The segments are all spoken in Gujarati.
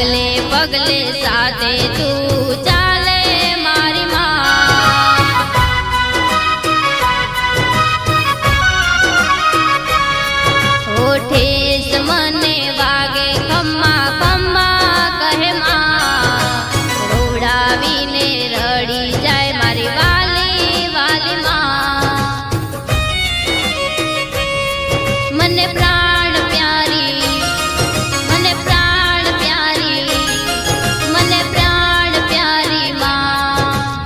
ડગલે પગલે સાથે તું ચાલે મારી માં। હોઠે જ મને વાગે ખમ્મા ખમ્મા કહે માં, રોડાવીને રડી જાય મારી વાલી વાલી માં। મને પ્રાણ પ્યારી, મને પ્રાણ પ્યારી, મને પ્રાણ પ્યારી માં।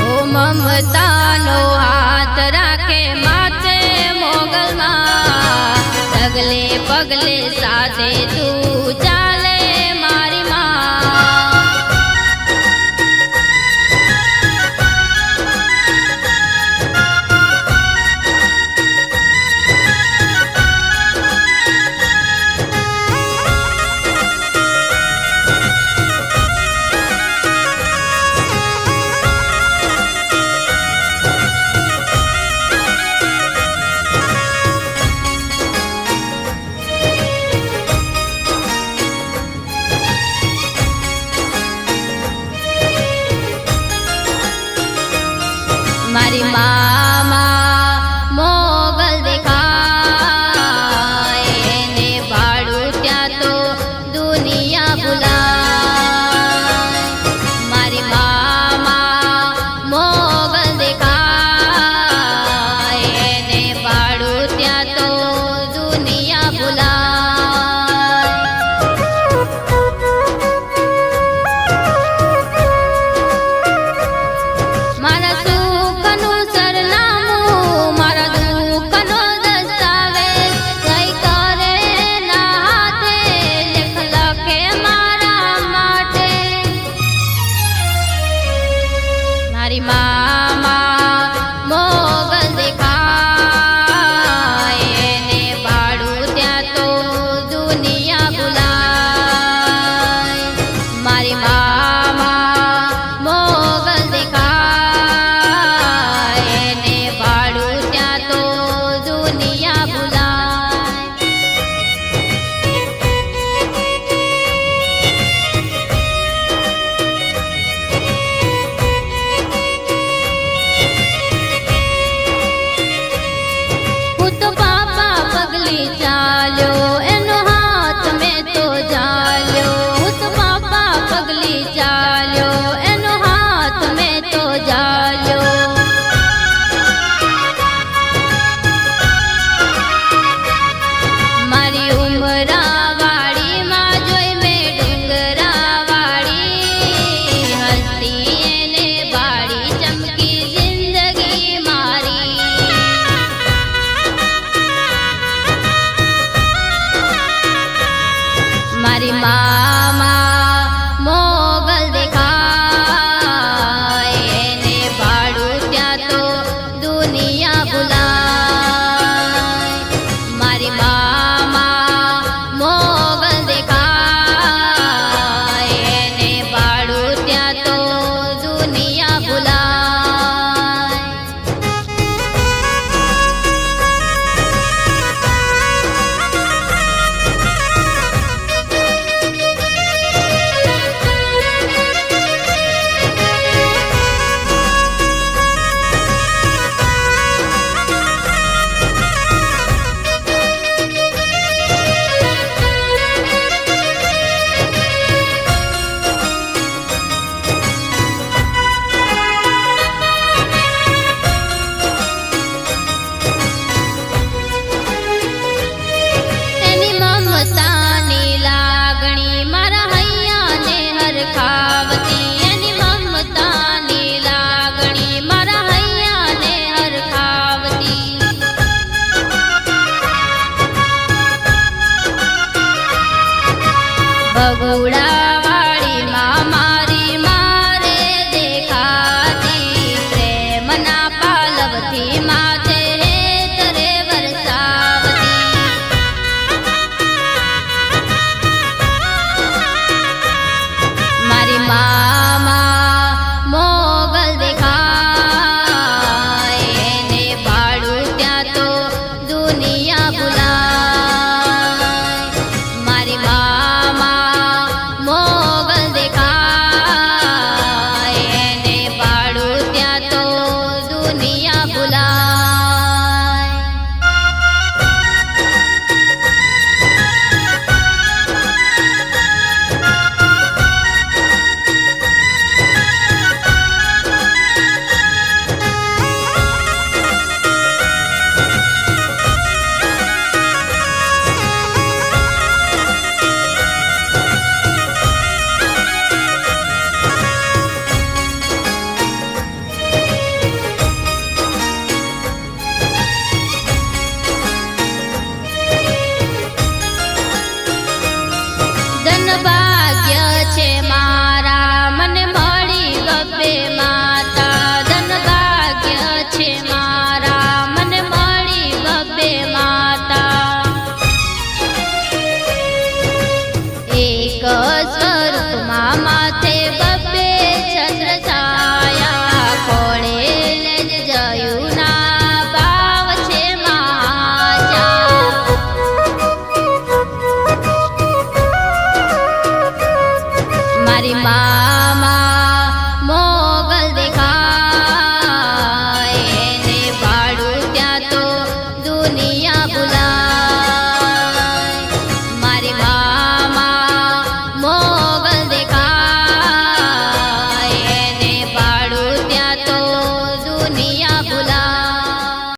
ઓ મમતાનો હાથ રાખે માથે મોગલમાં, ડગલે પગલે સાથે તું ચાલે મારી માં। મારી મામા મોગલ દેખાય, એને ભાડું ત્યાં તો દુનિયા ભૂલાય। મારી મામા મોગલ દેખાય, એને ભાડું ત્યાં તો દુનિયા ભૂલાય। મારા મારી મામા મોગલ દેખાય, એને ભાડું ત્યાં તો દુનિયા ભૂલાય। મારી મામા મોગલ દેખાય, એને ભાડું ત્યાં તો દુનિયા ભૂલાય। ચાલ્યો એનો હાથ મેં તો જાલ્યો, હું તો પાપા પગલી ચાલ્યો એનો હાથ મેં તો જાલ્યો। મારી ઉમરા વાડીમાં જોઈ મેં ડુંગરા વાડી, હસતી એને વાડી ચમકી જિંદગી મારી। મારી મામા મોગલ દેખાય, એને ભાડું ત્યાં તો દુનિયા ભૂલાય। મારી મામા મોગલ દેખાય, એને ભાડું ત્યાં તો દુનિયા ભૂલાય। મમતાની લાગણી મારા હૈયાને હરખાવતી, એની મમતાની લાગણી મારા હૈયાને હરખાવતી। બગુડા વાડીમાં મારી મારે દેખાતી, પ્રેમના પાલવથી માથે તરે વરસાવતી। મારી મામા મોગલ દેખાય, એને ભાડું ત્યાં તો દુનિયા ભૂલાય। મારી મા